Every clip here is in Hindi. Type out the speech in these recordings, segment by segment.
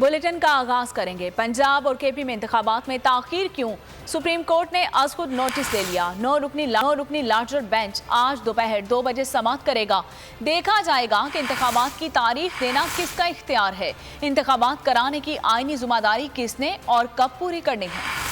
बुलेटिन का आगाज करेंगे। पंजाब और केपी में इंतखाबात में ताखीर क्यों? सुप्रीम कोर्ट ने आज खुद नोटिस ले लिया। 9 रुकनी लार्जर बेंच आज दोपहर 2 बजे समाअत करेगा। देखा जाएगा कि इंतखाबात की तारीख देना किसका इख्तियार है, इंतखाबात कराने की आईनी जिम्मेदारी किसने और कब पूरी करनी है।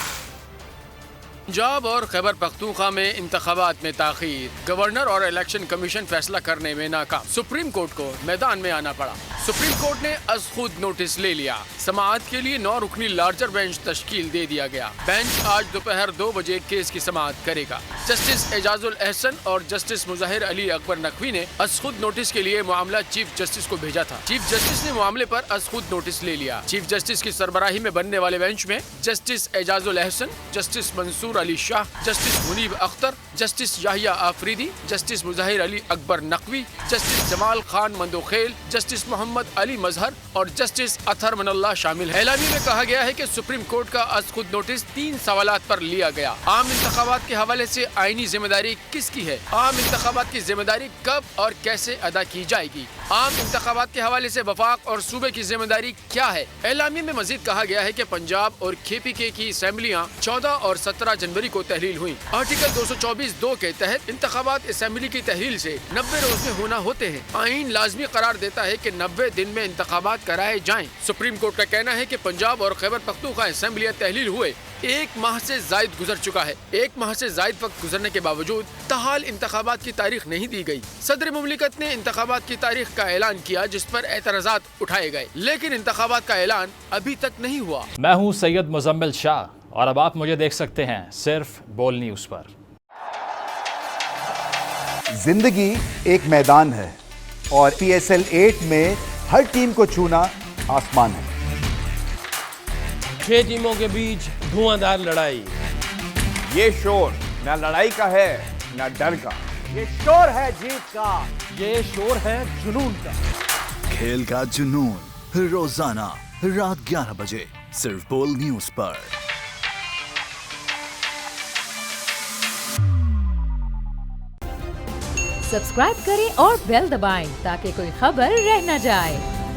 पंजाब और खैबर पख्तूनख्वा में इंतखाबात में ताखीर, गवर्नर और इलेक्शन कमीशन फैसला करने में नाकाम। सुप्रीम कोर्ट को मैदान में आना पड़ा। सुप्रीम कोर्ट ने आज खुद नोटिस ले लिया। समाअत के लिए 9 रुकनी लार्जर बेंच तश्कील दे दिया गया। बेंच आज दोपहर 2 बजे केस की समाअत करेगा। जस्टिस एजाजुल अहसन और जस्टिस मुज़ाहिर अली अकबर नकवी ने आज खुद नोटिस के लिए मामला चीफ जस्टिस को भेजा था। चीफ जस्टिस ने मामले पर आज खुद नोटिस ले लिया। चीफ जस्टिस की सरबराही में बनने वाले बेंच में justice Ijazul Ahsan, justice Mansoor Ali Shah, justice Munib Akhtar, justice Yahya Afridi, justice Mazahar Ali Akbar Naqvi, justice Jamal Khan Mandokhail, justice Muhammad Ali Mazhar और जस्टिस अथर मनल्ला शामिल है। एलामी में कहा गया है कि सुप्रीम कोर्ट का आज खुद नोटिस 3 सवालात पर लिया गया। आम इंतखाबात के हवाले से आईनी जिम्मेदारी किसकी है? आम इंतखाबात की जिम्मेदारी कब और कैसे अदा की जाएगी? आम इंतखाबात के हवाले से वफाक और सूबे की जिम्मेदारी क्या है? एलामी में मजीद कहा गया है कि पंजाब और KPK की असेंबलियां 14 और 17 जनवरी को तहलील हुई। आर्टिकल 224(2) के तहत इंतखाबात असेंबली की तहलील से 90 रोज में होना होते हैं। आईन लाजमी करार देता है कि 90 दिन में इंतखाबात कराए जाएं। सुप्रीम कोर्ट का कहना है कि पंजाब और खैबर पख्तूनख्वा असेंबलियां तहलील हुए 1 माह से जायद गुजर चुका है। 1 माह से जायद वक्त गुजरने के बावजूद ताहाल इंतखाबात की तारीख नहीं दी गई। सदर मुमलिकत ने इंतखाबात की तारीख का ऐलान किया, जिस पर एतराजात उठाए गए, लेकिन इंतखाबात का ऐलान अभी तक नहीं हुआ। मैं हूँ सैयद मुजम्मिल शाह और अब आप मुझे देख सकते हैं सिर्फ बोल न्यूज़ पर। जिंदगी एक मैदान है और PSL 8 में हर टीम को छूना आसमान है। 6 टीमों के बीच धुआंधार लड़ाई। ये शोर न लड़ाई का है न डर का, ये शोर है जीत का, ये शोर है जुनून का। खेल का जुनून रोजाना रात 11 बजे सिर्फ बोल न्यूज़ पर। सब्सक्राइब करें और बेल दबाएं ताकि कोई खबर रह न जाए।